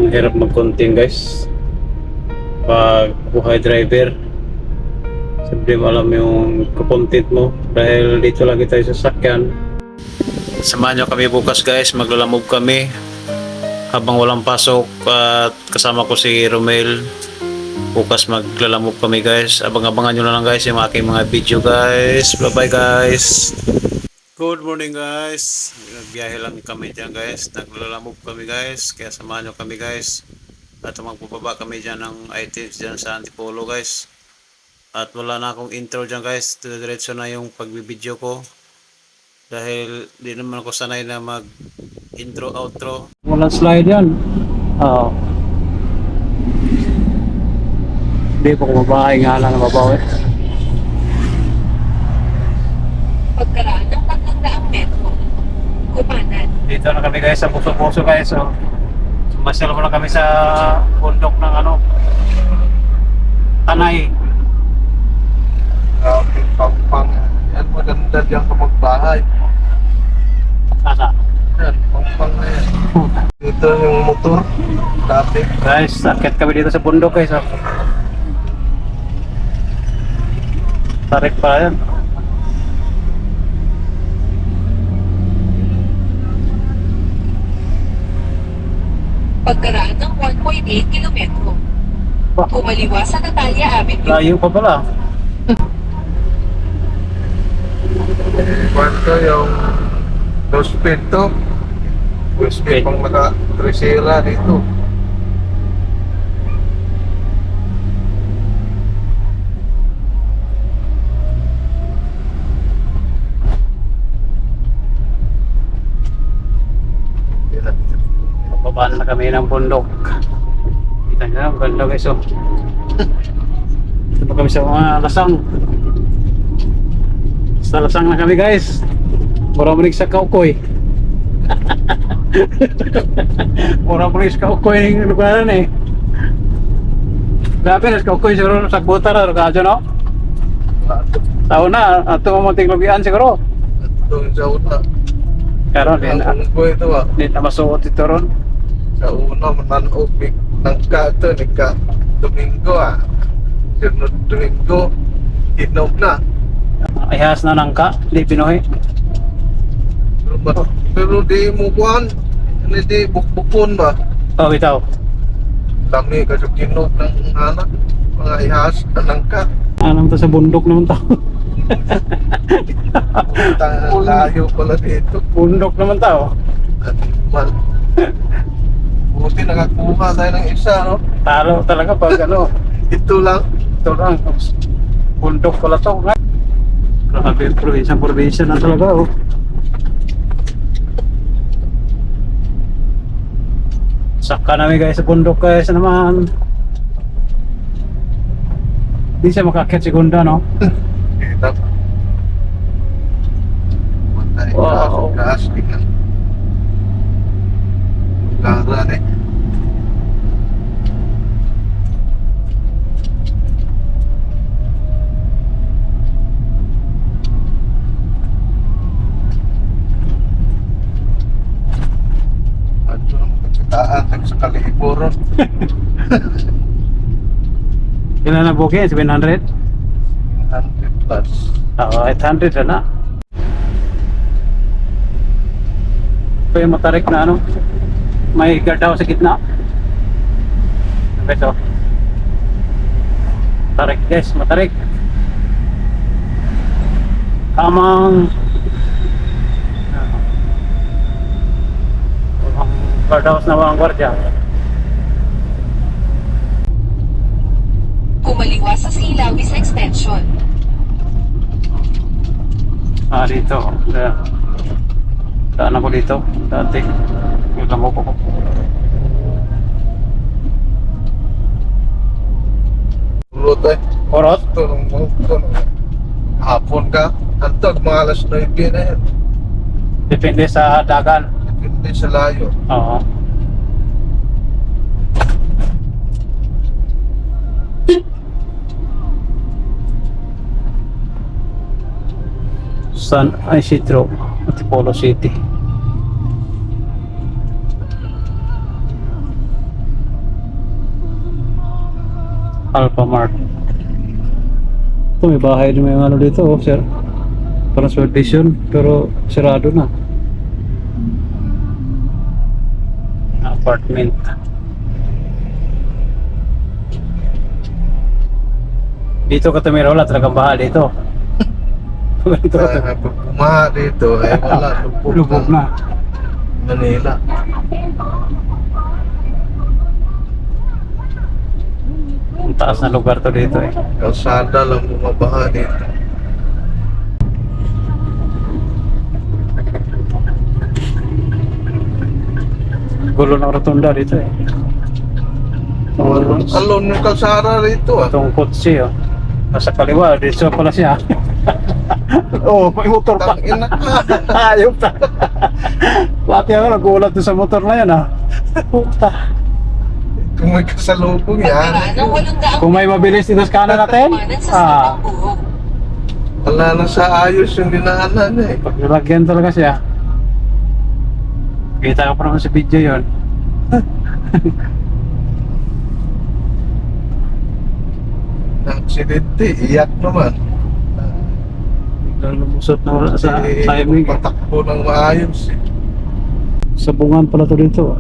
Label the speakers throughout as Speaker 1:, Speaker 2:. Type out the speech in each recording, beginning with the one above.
Speaker 1: Ang hirap mag-content guys pag buhay driver. Siyempre mo alam yung content mo dahil dito lagi tayo sa sakyan. Samahan nyo kami bukas guys, maglalamove kami habang walang pasok at kasama ko si Romel. Bukas maglalamove kami guys, abang-abangan nyo na lang guys yung aking mga video guys. Bye bye guys. Good morning guys, nagbiyahe lang kami dyan guys, naglalamove kami guys, kaya samahan nyo kami guys. At magpapaba kami dyan ng items dyan sa Antipolo guys. At wala na akong intro dyan guys, diretso na yung pagbibideo ko. Dahil di naman ako sanay na mag intro outro. Walang slide yan. Oo. Hindi po kumabahay nga lang nababaw eh.
Speaker 2: Pagkaraan ng 300 metro, kumanan.
Speaker 1: Dito na kami guys sa Puso-Puso guys. So, sumasyal muna kami sa bundok ng Tanay.
Speaker 3: Grabe, pang yan, maganda diyan ka magbahay.
Speaker 1: Asa?
Speaker 3: Yan, pang na yan. Dito yung motor, dati.
Speaker 1: Guys, akit kami dito sa bundok guys. Oh. Tarik pa yan.
Speaker 2: Pagkaraan ng 1.8 kilometro,
Speaker 1: Wah,
Speaker 2: kumaliwa sa Natalia Avenue.
Speaker 1: layo pa pala.
Speaker 3: Kwanto yung low speed to. Low speed pang naka-tresera dito.
Speaker 1: Babaan na kami ng bundok. Kita nyo na, ang ganda guys oh. Ito pa kami sa mga lasang. Sa lasang na kami guys. Mura mo sa kaukoy. Mura mo sa kaukoy ng lugaran eh. Grabe na sa kaukoy siguro sa butar na kadyo no? Tao na, ato mamunting lugian siguro.
Speaker 3: Ito yung sa una.
Speaker 1: Karon din na.
Speaker 3: Ang ko ito ah.
Speaker 1: Di na masuot ito ron.
Speaker 3: Sa una, mananobig ng kato, nika Domingo ah. Sunod Domingo, inog na.
Speaker 1: Ihas na nangka, di pinuhi.
Speaker 3: Pero di mo kuhan, hindi bukbukon ba?
Speaker 1: Oh, bitaw.
Speaker 3: Dami kasi kinog ng anak, mga ihas ng kat.
Speaker 1: Anong to sa bundok naman to?
Speaker 3: Layo pala dito.
Speaker 1: Bundok naman to.
Speaker 3: Animal. Buti nakakuha tayo ng isa, no?
Speaker 1: Talo talaga pag ano.
Speaker 3: Ito lang.
Speaker 1: Ito lang. Bundok pala to. Grabe, probinsya na talaga oh. Saka namin guys sa bundok guys naman. Di siya makakit segunda no?
Speaker 3: Kita. Matay
Speaker 1: Wow.
Speaker 3: ka, astig lang. Lugaran eh. Ano naman kakitaan sa Kalihiboron.
Speaker 1: Ilan na bukid? 700?
Speaker 3: 100 plus.
Speaker 1: Oo, 800 na na. Ito yung matarik na ano. May gardaw sa gitna. Ito. Tarik guys, matarik. Kamang ang gardaw na mga gwardya.
Speaker 2: Kumaliwa sa Silawis Extension.
Speaker 1: Ah, dito. Daan ako dito. Dati. Yung lamok ko.
Speaker 3: Ulot eh.
Speaker 1: Orot?
Speaker 3: Hapon ka. Antag mga alas 9 na yan.
Speaker 1: Depende sa dagan.
Speaker 3: Depende sa layo.
Speaker 1: Oo. San Isidro, Antipolo City. Alphamart. Ito may bahay din may ano dito, oh, sir. Transportation, pero sarado na. Apartment. Dito ka tumira, wala talagang baha dito. Dito ka
Speaker 3: Kaya pag bumaha dito, eh wala,
Speaker 1: lubog na.
Speaker 3: Manila.
Speaker 1: Ang taas na lugar to dito eh.
Speaker 3: Kalsada lang bumabaha dito.
Speaker 1: Gulo ng rotunda dito eh.
Speaker 3: Alon yung kalsada rito ah.
Speaker 1: Itong kotse oh. Nasa kaliwa, dito pala siya. Oh, may motor pa.
Speaker 3: Tangina ka.
Speaker 1: Ayop ta. Pati ako nagulat doon sa motor na yan ah. Puta.
Speaker 3: Kung may kasalubong yan,
Speaker 2: Pagkaraan ng 800
Speaker 1: Kung may mabilis dito sa kanan natin,
Speaker 2: kumanan sa salitang buhok.
Speaker 3: wala na sa ayos yung dinaanan eh.
Speaker 1: pag nilagyan talaga siya. Kita ko pa naman sa video yon.
Speaker 3: Na-aksidente, iyak naman.
Speaker 1: Biglang lumusot na wala sa
Speaker 3: Kasi
Speaker 1: timing.
Speaker 3: patakbo ng maayos eh.
Speaker 1: Sabungan pala to dito.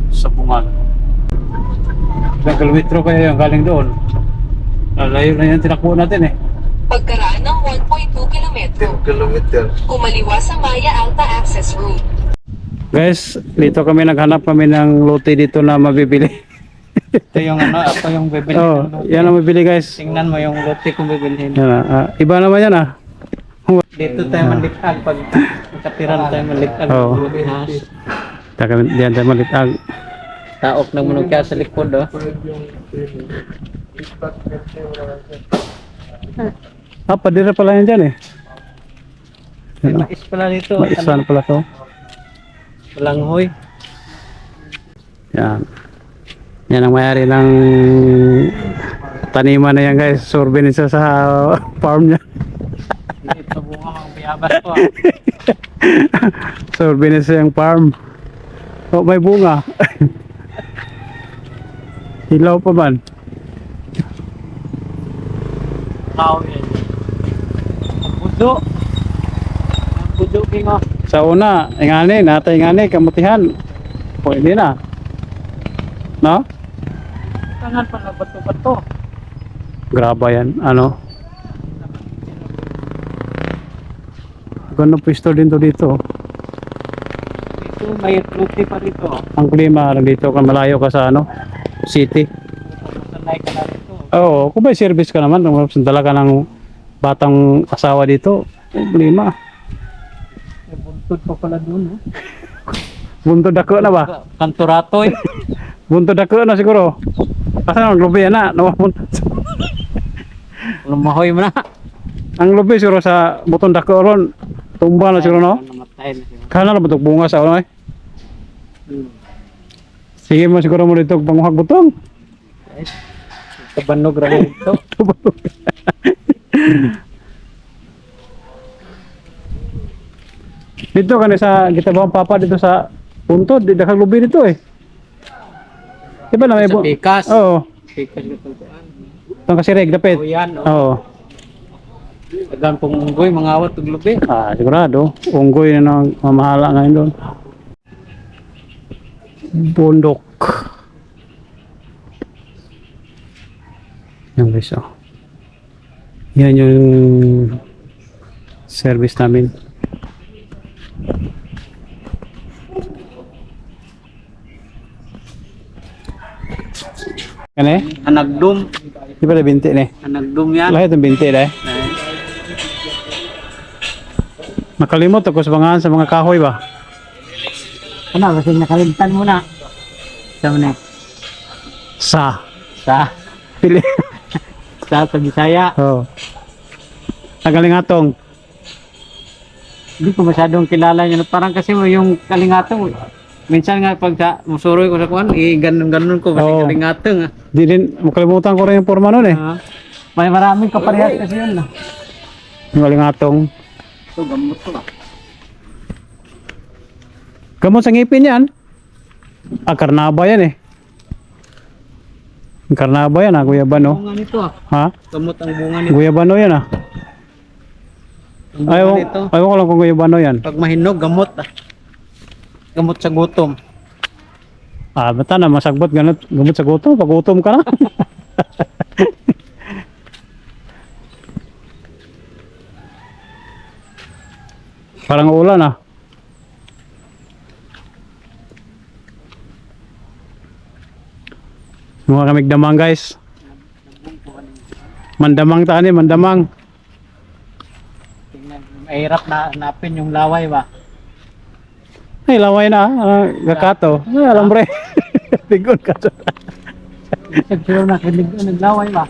Speaker 1: Sabungan. Ilang kilometro kaya yung galing doon? Layo na yan tinakbo natin eh.
Speaker 2: Pagkaraan ng 1.2 kilometro,
Speaker 3: 10 kilometers.
Speaker 2: kumaliwa sa Maya Alta Access Road.
Speaker 1: Guys, dito kami naghanap kami ng lote dito na mabibili.
Speaker 4: Ito yung ano, ako yung bibili.
Speaker 1: Oh, yan ang mabibili guys.
Speaker 4: Tingnan mo yung lote kung bibilhin.
Speaker 1: Yan iba naman yan ah.
Speaker 4: Dito tayo malikag pag nakatiran tayo malikag.
Speaker 1: Oo. Diyan tayo malitag.
Speaker 4: Taok na munog kaya sa likod oh.
Speaker 1: Padira pala yan dyan eh. Yan,
Speaker 4: Mais pala dito.
Speaker 1: maisan pala to.
Speaker 4: Walang hoy.
Speaker 1: Yan. Yan ang may-ari ng taniman na yan guys. Survey nisa sa farm niya.
Speaker 4: Ito bunga mga biyabas ko.
Speaker 1: Survey nisa yung farm. Oh, may bunga. Hilaw pa man.
Speaker 4: Tao yan. Ang budo. Ang budo king oh.
Speaker 1: Sa una, ingani, natay ingani, kamutihan. Pwede na. No?
Speaker 4: Tangan pa na bato-bato.
Speaker 1: Graba yan, ano? Gano'ng pwesto din to dito.
Speaker 4: Ito may lote pa rito.
Speaker 1: Ang klima, nandito ka, malayo ka sa ano? City.
Speaker 4: Sanay ka na rito.
Speaker 1: Oo, kung may service ka naman, sandala ka ng batang asawa dito, problema.
Speaker 4: May buntod pa pala dun oh.
Speaker 1: Buntod dako na ba?
Speaker 4: Kanturatoy.
Speaker 1: Buntod dako na siguro. Kasi ang lubi yan na, nawapunta.
Speaker 4: Lumahoy mo na.
Speaker 1: Ang lubi siguro sa butong dako ron, tumba na siguro no?
Speaker 4: Namatay na siya.
Speaker 1: Kana na butok bunga sa ano eh. Sige mo siguro mo dito panguhag butong.
Speaker 4: Kabanog rin ito.
Speaker 1: Dito kan sa kita bawang papa dito sa puntod, di dakang lubi dito eh. Diba na may
Speaker 4: Sa pikas.
Speaker 1: Oo.
Speaker 4: Pikas ito.
Speaker 1: Tang kasi reg dapit.
Speaker 4: O yan oh.
Speaker 1: Oo.
Speaker 4: Dagan pong unggoy, mga awat ug lubi.
Speaker 1: Sigurado. Unggoy na nang mamahala ngayon doon. Bundok. Yan guys oh. Yan yung service namin. Kan eh?
Speaker 4: Anagdum.
Speaker 1: Di ba na binti ni?
Speaker 4: Anagdum yan.
Speaker 1: Lahit ang binti dahil. Nakalimot ako sa mga kahoy ba?
Speaker 4: Ano, kasi nakalimtan mo na. Sa mo na.
Speaker 1: Sa.
Speaker 4: Sa.
Speaker 1: Pili.
Speaker 4: Sa Bisaya.
Speaker 1: Oh. Nagalingatong.
Speaker 4: Hindi ko masyadong kilala niya. Parang kasi yung kalingatong. Minsan nga pag musuroy ko sa kuwan, ganun ko kasi
Speaker 1: Oo.
Speaker 4: kalingatong.
Speaker 1: Di din, makalimutan ko rin yung forma nun eh.
Speaker 4: May maraming kaparehas kasi yun.
Speaker 1: Nagalingatong.
Speaker 4: Ito, gamot to.
Speaker 1: Gamot sa ngipin yan. Karnaba yan eh. Karnaba yan guyabano.
Speaker 4: Bunga nito ah.
Speaker 1: Ha?
Speaker 4: Gamot ang bunga nito.
Speaker 1: Guyabano yan
Speaker 4: Ang bunga
Speaker 1: Ayaw,
Speaker 4: nito.
Speaker 1: ayaw ko lang kung guyabano yan.
Speaker 4: Pag mahinog, gamot ah. Gamot sa gutom.
Speaker 1: Bata na masagbot gamot sa gutom. Pag gutom ka na. Parang ulan Mga kamigdamang guys. Mandamang tani, mandamang.
Speaker 4: Tingnan, mahirap na hanapin yung laway ba?
Speaker 1: Ay, laway na. Gakato. Ay, alambre. Tigon ka.
Speaker 4: Siguro na naglaway ba?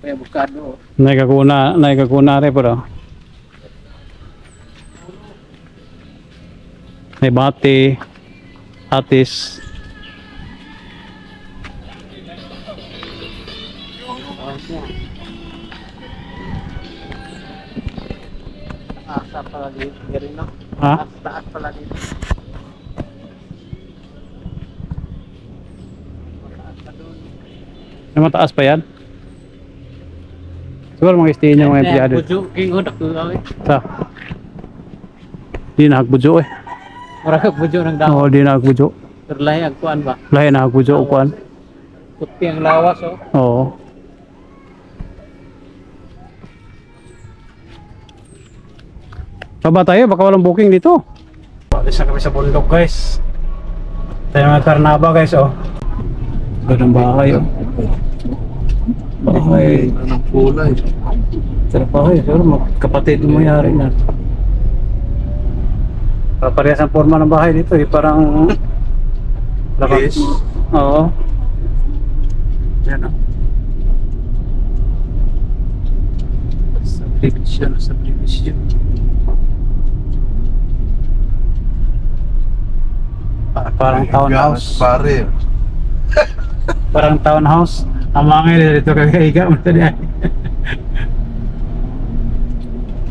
Speaker 4: Kaya bukado.
Speaker 1: Naikakuna rin pero. May bati, atis.
Speaker 4: Asa pala dito. Rin, no?
Speaker 1: Ha?
Speaker 4: Taas pala dito.
Speaker 1: May mataas pa yan? Siguro mga stay niya mga empleyado.
Speaker 4: Bujo, king udak ko gawin.
Speaker 1: Sa? Di na hagbudyo eh.
Speaker 4: Mura ka bujo ng damo.
Speaker 1: Oo, di na hagbudyo.
Speaker 4: Terlay agkuan ba?
Speaker 1: Lahi na hagbudyo ukuan.
Speaker 4: Puti ang lawas oh.
Speaker 1: Oo. Baba tayo, baka walang booking dito. Alis na kami sa bundok guys. Tayo mga Karnaba guys oh. Gandang bahay oh. Bahay.
Speaker 3: Anong kulay?
Speaker 1: Sarap bahay, siguro magkapatid mo mayari na. Parehas ang forma ng bahay dito eh, parang...
Speaker 3: Yes.
Speaker 1: Oo. Yan oh. Subdivision. Parang townhouse.
Speaker 3: Pare.
Speaker 1: Parang townhouse. Ang mga ngayon dito kagahiga mo tadi ay.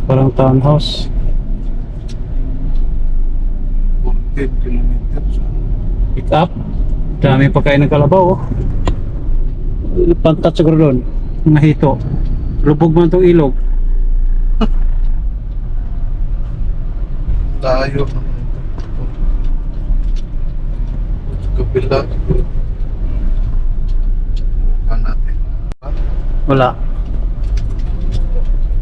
Speaker 1: Parang townhouse.
Speaker 3: 14 kilometers.
Speaker 1: Pick up. Dami pagkain ng kalabaw. Oh. Pantat siguro doon. Mga hito. Lubog man itong ilog.
Speaker 3: Tayo. Kabila. Bukan natin.
Speaker 1: Wala.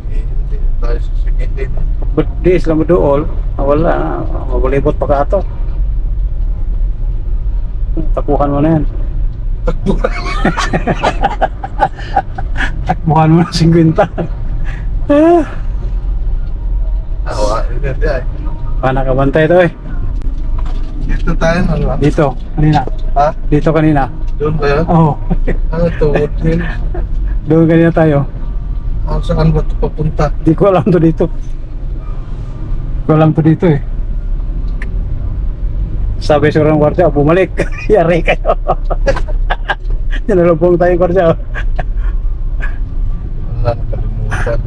Speaker 3: Hindi. Tayo sa sigilin.
Speaker 1: But di Islam dool. Wala. Mabalibot pa ka ito. Takuhan mo na yan. Takbuhan mo na 50.
Speaker 3: Awa. Hindi ay.
Speaker 1: Paano ka bantay ito eh?
Speaker 3: Dito tayo na.
Speaker 1: Dito. Kanina.
Speaker 3: Ha?
Speaker 1: Dito kanina.
Speaker 3: Doon ba yan?
Speaker 1: Oo.
Speaker 3: Ano ito? Woodhill?
Speaker 1: Doon kanina tayo.
Speaker 3: Saan ba ito papunta?
Speaker 1: Di ko alam to dito. Di ko alam to dito eh. Sabi sa orang kwarta, bumalik. Yari kayo. Nalulubong tayo yung kwarta.
Speaker 3: Wala, nakalimutan.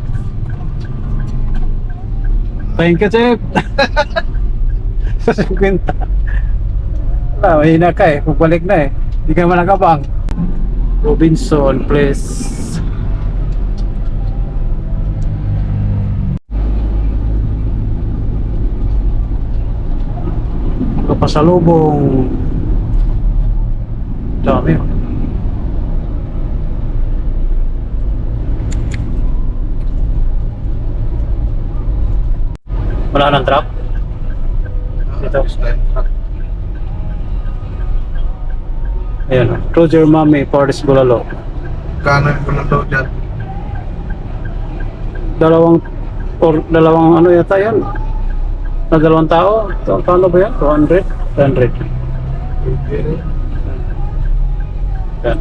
Speaker 1: Thank you, Chef. Sa 50. Wala, mahina ka eh. Pagbalik na eh. Di ka malakabang. Robinson Place. Kapasalubong. Dami. Wala nang truck. Dito. Ayan. Roger Mami, Paris Bulalo.
Speaker 3: Kanan ko lang daw dyan.
Speaker 1: Dalawang ano yata yan. Na dalawang tao. Kano ba yan? 200? 200. Yan.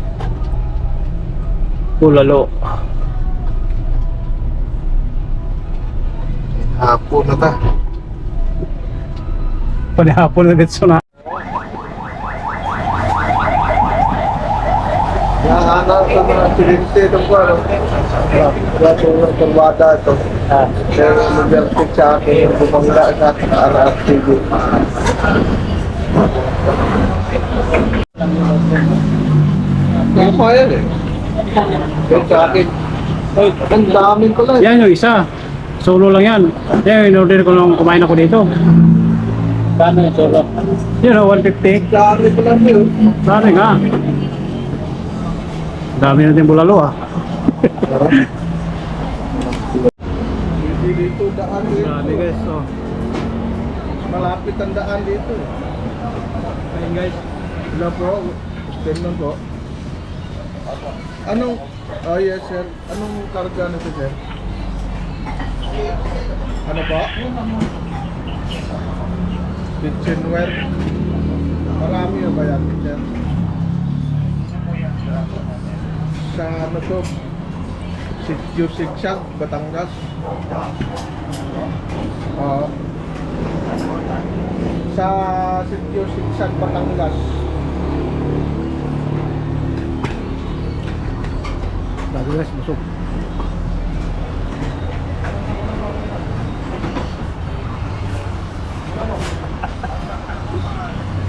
Speaker 1: Bulalo.
Speaker 3: Hapon na ta.
Speaker 1: Panihapon na dito na.
Speaker 3: Yan, ano ito mga aksidente ito po, ano? Wala ito ng turbada ito. Pero nag-artik sa akin, bumangga sa RRTV. Kaya kaya eh. Kaya sa akin, ay, ang dami ko lang.
Speaker 1: Yan yung isa. Solo lang yan. Yan yung in-order ko nung kumain ako dito.
Speaker 4: Kano yung solo?
Speaker 1: Yun o, 150.
Speaker 3: Dami ko lang yun.
Speaker 1: Dami nga. Dami natin bulalo ah.
Speaker 3: Hindi dito daan dito.
Speaker 1: Dami guys. Oh.
Speaker 3: Malapit ang daan dito.
Speaker 1: Ayun guys.
Speaker 3: Hello po. Tingnan po. Anong, oh yes sir. Anong karga nito sir? Ano po? Kitchenware. Marami na ba yan sir? Sa ano to? Sitio Sigsag, Batangas. Sa Sitio Sigsag, Batangas.
Speaker 1: Dami guys. Busog.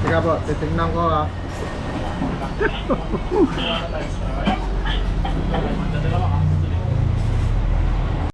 Speaker 3: Teka po, titignan ko ha.